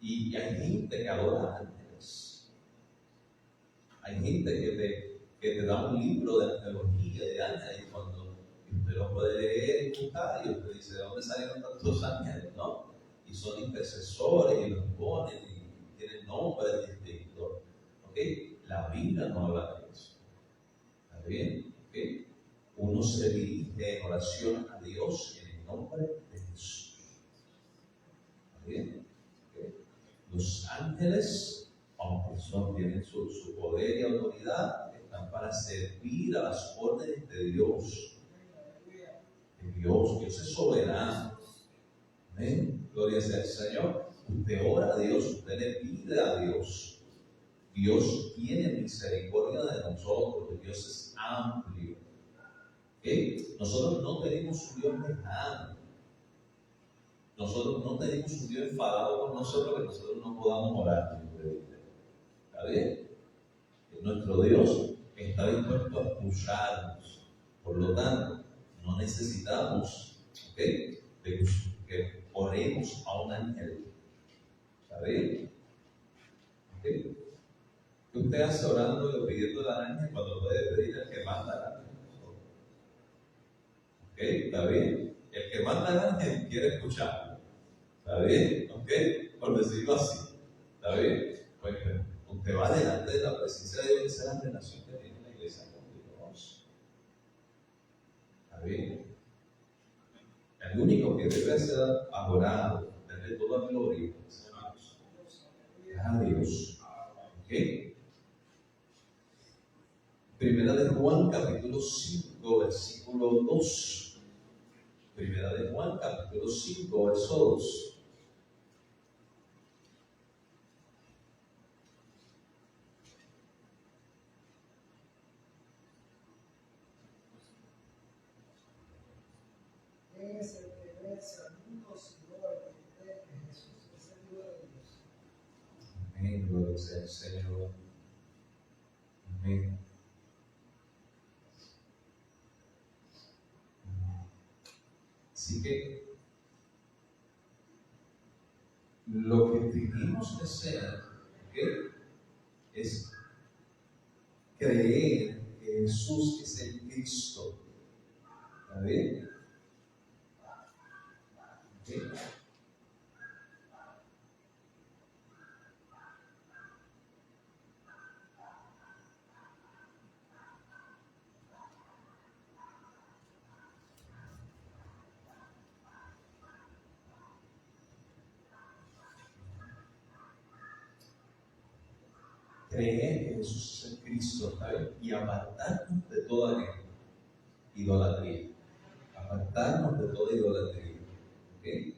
Y hay gente que adora ángeles. Hay gente que te da un libro de angelología de ángeles cuando usted lo puede leer y buscar y usted dice: ¿de dónde salieron tantos ángeles? ¿No? Y son intercesores y los ponen y tienen nombres distintos. ¿Ok? La Biblia no habla de eso. ¿Está bien? ¿Ok? Uno se dirige en oración a Dios en el nombre de Jesús. ¿Está bien? ¿Okay? Los ángeles, aunque tienen su poder y autoridad, están para servir a las órdenes de Dios. Dios es soberano. ¿Amén? Gloria sea al Señor. Usted ora a Dios, usted le pide a Dios. Dios tiene misericordia de nosotros. Dios es amplio. ¿Okay? Nosotros no tenemos un Dios lejano. Nosotros no tenemos un Dios enfadado con nosotros que nosotros no podamos orar. ¿Está bien? Nuestro Dios está dispuesto a escucharnos. Por lo tanto, no necesitamos, ¿okay?, de que oremos a un ángel. ¿Está bien? ¿Okay? ¿Qué usted hace orando y pidiendo al ángel cuando puede pedir al que manda al ángel? ¿Ok? ¿Está bien? El que manda al ángel quiere escucharlo. ¿Está bien? ¿Ok? Por decirlo así. ¿Está bien? Pues usted va delante de la presencia de Dios, esa es la relación que tiene la iglesia con Dios. ¿Está bien? El único que debe ser adorado, darle toda gloria, es a Dios. ¿Ok? Primera de Juan, capítulo 5, versículo 2. Primera de Juan, capítulo 5, verso 2. Es el que vence al mundo, Señor, el que cree que Jesús es el Hijo de Dios. Amén, gloria sea al Señor. Amén. Así que lo que tenemos que hacer, ¿okay?, es creer que Jesús es el Cristo. ¿Está bien? ¿Okay? Creer que Jesús es el Cristo, ¿está bien? Y apartarnos de toda idolatría. Apartarnos de toda idolatría. ¿Okay?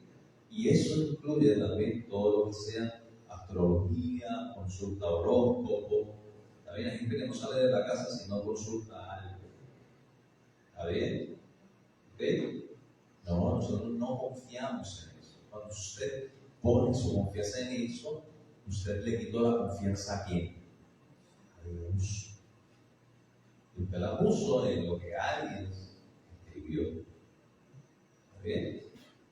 Y eso incluye también todo lo que sea astrología, consulta horóscopo. ¿Está bien? Hay gente que no sale de la casa si no consulta algo. ¿Está bien? ¿Okay? No, nosotros no confiamos en eso. Cuando usted pone su confianza en eso, usted le quitó la confianza a quién? A Dios. Y usted la puso en lo que alguien escribió. ¿Está bien?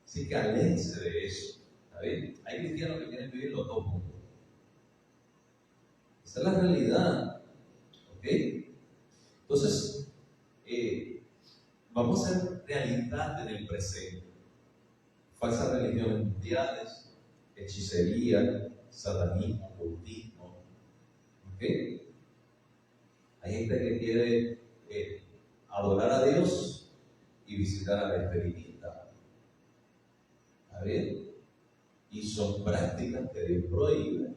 Así que aléjese de eso. ¿Está bien? Hay cristianos que quieren vivir los dos mundos. Esa es la realidad. ¿Ok? Entonces, vamos a hacer realidad en el presente. Falsas religiones mundiales, hechicería, satanismo, ocultismo. ¿Ok? Hay gente que quiere adorar a Dios y visitar al espiritista. ¿Está bien? Y son prácticas que Dios prohíbe.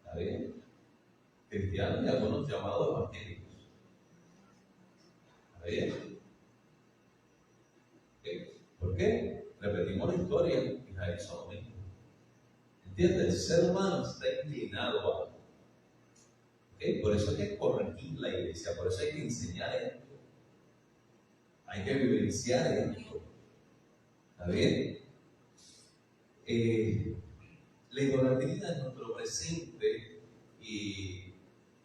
¿Está bien? Cristianos y algunos llamados evangélicos. ¿Está bien? ¿Por qué? Repetimos la historia. Israel hizo lo mismo. ¿Entiendes? El ser humano está inclinado a algo. Por eso hay que corregir la iglesia, por eso hay que enseñar esto. Hay que vivenciar esto. ¿Está bien? La idolatría es nuestro presente y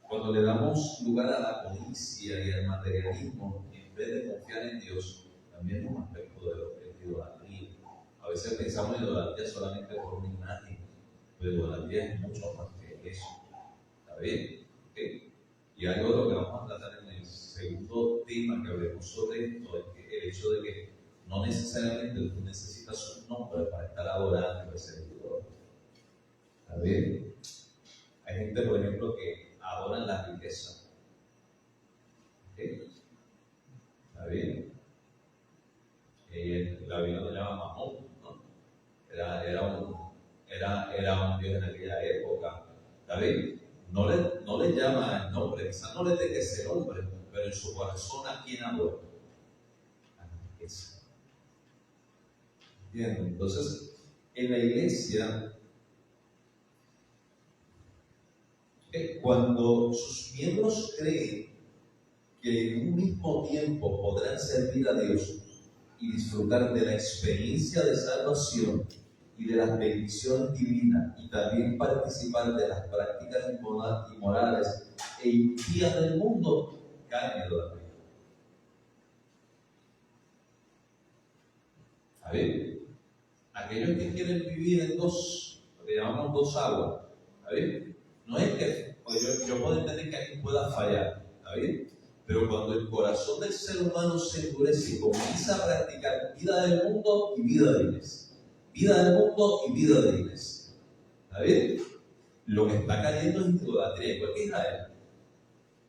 cuando le damos lugar a la codicia y al materialismo, en vez de confiar en Dios, también es un aspecto de lo que es idolatría. A veces pensamos en idolatría solamente por una imagen, pero idolatría es mucho más que eso. ¿Está bien? Y hay otro que vamos a tratar en el segundo tema que hablemos sobre esto, es que el hecho de que no necesariamente tú necesitas un nombre para estar adorando y para ser Dios. ¿Está bien? Hay gente, por ejemplo, que adora la riqueza. ¿Está bien? La Biblia lo llama Mamón, ¿no? Era un dios en aquella época. ¿Está bien? No le llama el nombre, quizás no le tenga ese nombre, pero en su corazón a quién adora. A la riqueza. Bien, entonces, en la iglesia, cuando sus miembros creen que en un mismo tiempo podrán servir a Dios y disfrutar de la experiencia de salvación y de las bendiciones divinas y también participar de las prácticas inmorales e impías del mundo, caen en idolatría. A ver, aquellos que quieren vivir en lo que llamamos dos aguas, ¿está bien? No es que yo puedo entender que alguien pueda fallar, ¿está bien? Pero cuando el corazón del ser humano se endurece y comienza a practicar vida del mundo y vida de iglesia, vida del mundo y vida de iglesia, ¿está bien? Lo que está cayendo es idolatría, igual que Israel,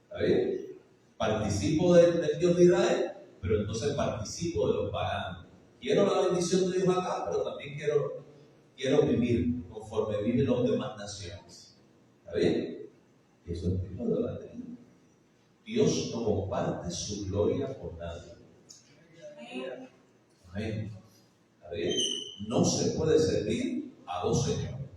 ¿está bien? Participo del Dios de Israel, pero entonces participo de los paganos. Quiero la bendición de Dios acá, pero también quiero vivir conforme viven las demás naciones. ¿Está bien? Y eso es tipo de idolatría. Dios no comparte su gloria por nadie. Amén. ¿Está bien? No se puede servir a dos señores.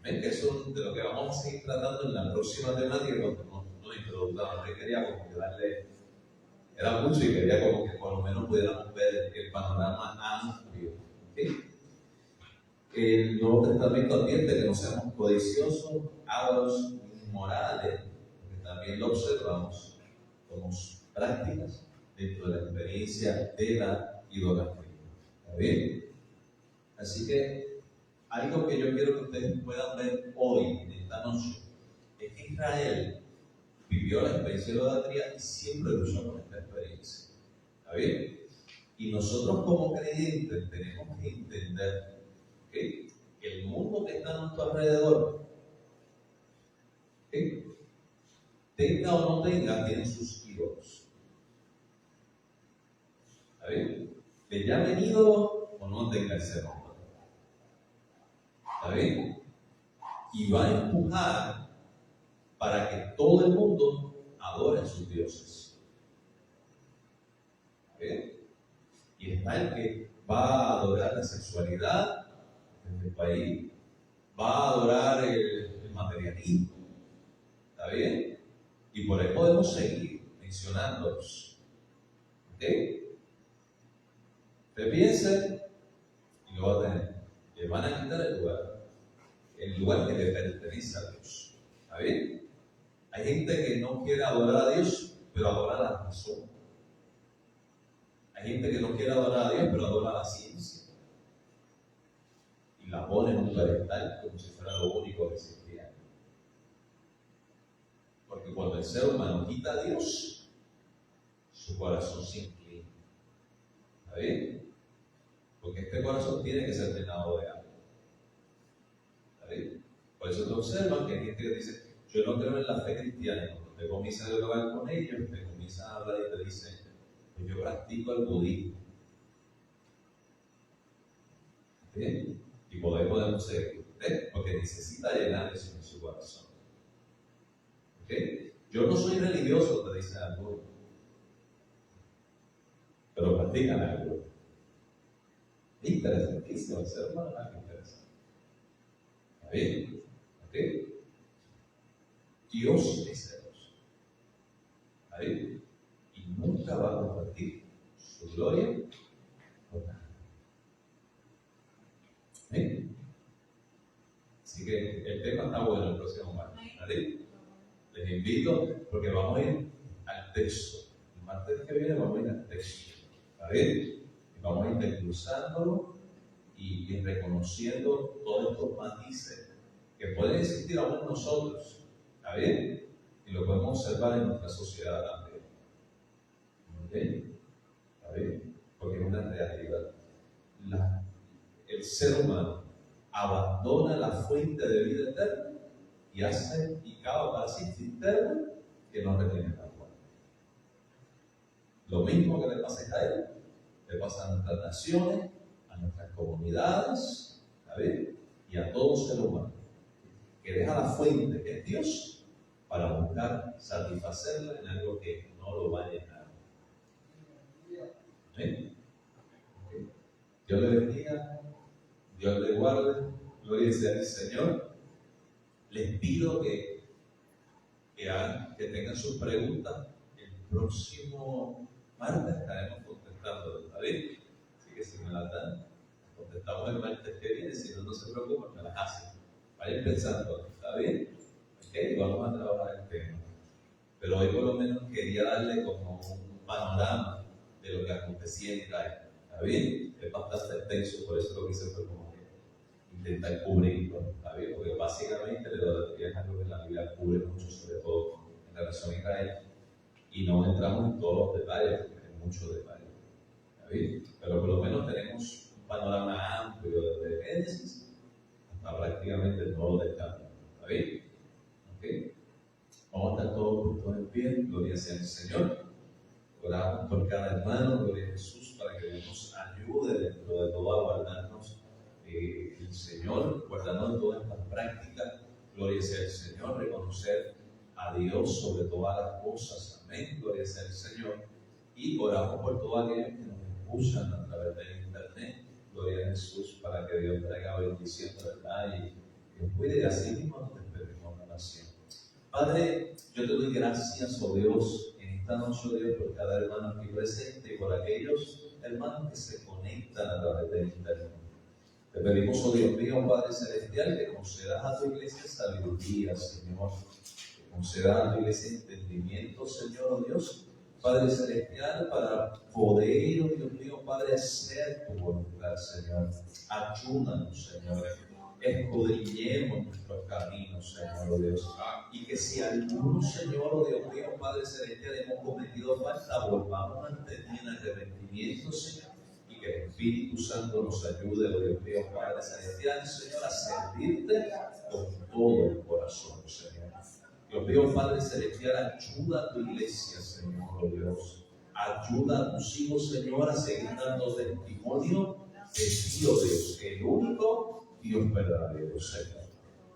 ¿Ven? Que eso es de lo que vamos a seguir tratando en la próxima temática cuando nos introduzcamos. Yo quería como que darle, era mucho y quería como que por lo menos pudiéramos ver el panorama amplio. El Nuevo Testamento advierte que no seamos codiciosos, ávaros, inmorales, porque también lo observamos como prácticas dentro de la experiencia de la idolatría. ¿Está bien? Así que algo que yo quiero que ustedes puedan ver hoy, en esta noche, es que Israel vivió la experiencia de la idolatría y siempre luchó con esta experiencia. ¿Está bien? Y nosotros como creyentes tenemos que entender que el mundo que está a nuestro alrededor, tenga o no tenga, tiene sus ídolos. ¿Está bien? Le llamen ídolo o no tenga ese nombre. ¿Está bien? Y va a empujar para que todo el mundo adore a sus dioses. ¿Está bien? Y está el que va a adorar la sexualidad en el país, va a adorar el materialismo. ¿Está bien? Y por ahí podemos seguir mencionándolos. ¿Ok? Usted piensa y lo va a tener. Le van a quitar el lugar que le pertenece a Dios. ¿Está bien? Hay gente que no quiere adorar a Dios, pero adora a la razón. Hay gente que no quiere adorar a Dios, pero adora a la ciencia. Y la pone en un pedestal como si fuera lo único que existía. Porque cuando el ser humano quita a Dios, su corazón se inclina. ¿Está bien? Porque este corazón tiene que ser llenado de agua. ¿Está bien? Por eso te observan que hay gente que dice, yo no creo en la fe cristiana. Y cuando te comienzas a dialogar con ellos, te comienzan a hablar y te dicen, pues yo practico el budismo. ¿Bien? Y podemos seguir, porque necesita llenar eso en su corazón. ¿Ok? Yo no soy religioso, te dice algo, pero practican algo. Interesantísimo, el ser humano es algo interesante. ¿Está bien? ¿Ok? Dios es celoso. ¿Está bien? Y nunca va a compartir su gloria con nada. ¿Bien? Así que el tema está bueno el próximo martes. ¿Vale? Les invito porque vamos a ir al texto. El martes que viene vamos a ir al texto. ¿Está bien? Y vamos a ir desglosándolo y reconociendo todos estos matices que pueden existir aún en nosotros. ¿Está bien? Y lo podemos observar en nuestra sociedad también. ¿Ok? ¿Está bien? Porque es una realidad. El ser humano abandona la fuente de vida eterna y hace y cava para sí cisterna que no retienen agua. Lo mismo que le pasa a Israel, le pasa a nuestras naciones, a nuestras comunidades, ¿está bien? Y a todo ser humano, que deja la fuente que es Dios para buscar satisfacerla en algo que no lo va a llenar. ¿Sí? ¿Okay? Dios le bendiga, Dios le guarde, gloria sea al Señor. Les pido que tengan sus preguntas. El próximo martes estaremos contestando, ¿está bien? Así que si me las dan, contestamos el martes que viene. Si no, no se preocupen, me las hacen. Vayan pensando, ¿está bien? Ok, vamos a trabajar el tema. Pero hoy por lo menos quería darle como un panorama de lo que acontecía en Israel. ¿Está bien? Es bastante extenso, por eso lo que hice fue como que intentar cubrirlo. ¿Está bien? Porque básicamente la idolatría es algo que la Biblia cubre mucho, sobre todo en relación a Israel. Y no entramos en todos los detalles, porque hay muchos detalles. ¿Está bien? Pero por lo menos tenemos un panorama amplio desde Génesis hasta prácticamente el Nuevo Testamento. ¿Está bien? ¿Ok? Vamos a estar todos en pie, gloria sea al Señor. Oramos por cada hermano, gloria a Jesús, para que Dios nos ayude dentro de todo a guardarnos el Señor, guardarnos de todas estas prácticas, gloria sea al Señor, reconocer a Dios sobre todas las cosas, amén, gloria sea al Señor. Y oramos por todos aquellos que nos escuchan a través del internet, gloria a Jesús, para que Dios traiga bendición, ¿verdad? Y Dios cuide, y así mismo nos despedimos de la oración. Padre, yo te doy gracias, oh Dios, en esta noche, oh Dios, por cada hermano aquí presente y por aquellos hermanos que se conectan a través del internet. Te pedimos, oh Dios mío, Padre Celestial, que concedas a tu iglesia sabiduría, Señor, que concedas a tu iglesia entendimiento, Señor, oh Dios, Padre Celestial, para poder, oh Dios mío, Padre, hacer tu voluntad, Señor. Ayúdanos, Señor. Escudriñemos nuestros caminos, Señor, oh Dios. Y que si alguno, Señor, oh Dios mío, Padre Celestial, hemos cometido falta, volvamos ante ti en arrepentimiento, Señor. Y que el Espíritu Santo nos ayude, oh Dios mío, Padre Celestial, Señor, a servirte con todo el corazón, Señor. Dios mío, Padre Celestial, ayuda a tu iglesia, Señor, oh Dios. Ayuda a tus hijos, Señor, a seguir dando testimonio de ti, oh Dios, el único Dios verdadero, Señor.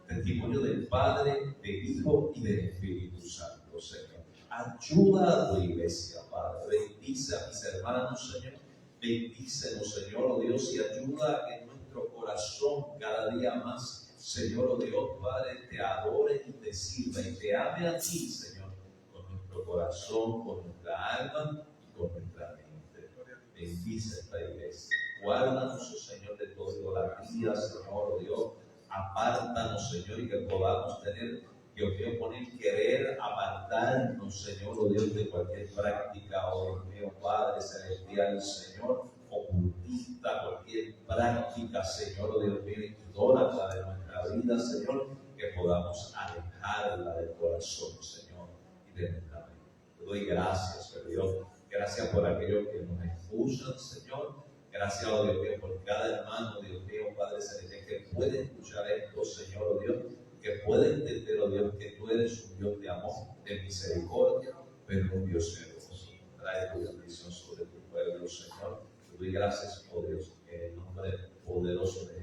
Testimonio del Padre, del Hijo y del Espíritu Santo, Señor. Ayuda a tu iglesia, Padre. Bendice a mis hermanos, Señor. Bendícenos, Señor, oh Dios, y ayuda a que nuestro corazón cada día más, Señor, oh Dios, Padre, te adore y te sirva y te ame a ti, Señor, con nuestro corazón, con nuestra alma y con nuestra mente. Bendice esta iglesia. Guárdanos, oh Señor, de toda idolatría, Señor, oh Dios. Apártanos, Señor, y que podamos tener, Dios mío, poner querer apartarnos, Señor, oh Dios, de cualquier práctica, oh Dios mío, Padre Celestial, Señor, ocultista, cualquier práctica, Señor, oh Dios mío, idólatra de nuestra vida, Señor, que podamos alejarla del corazón, Señor, y de nuestra mente. Te doy gracias, oh Dios. Gracias por aquellos que nos escuchan, Señor. Gracias, oh Dios mío, por cada hermano, Dios mío, Padre Celestial, que puede escuchar esto, Señor, oh Dios, que puede entender, oh Dios, que tú eres un Dios de amor, de misericordia, pero un Dios celoso. Trae tu bendición sobre tu pueblo, Señor. Te doy gracias, oh Dios, en el nombre poderoso de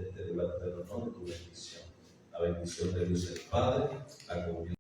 de este lugar, pero no de tu bendición. La bendición de Dios el Padre, la comunión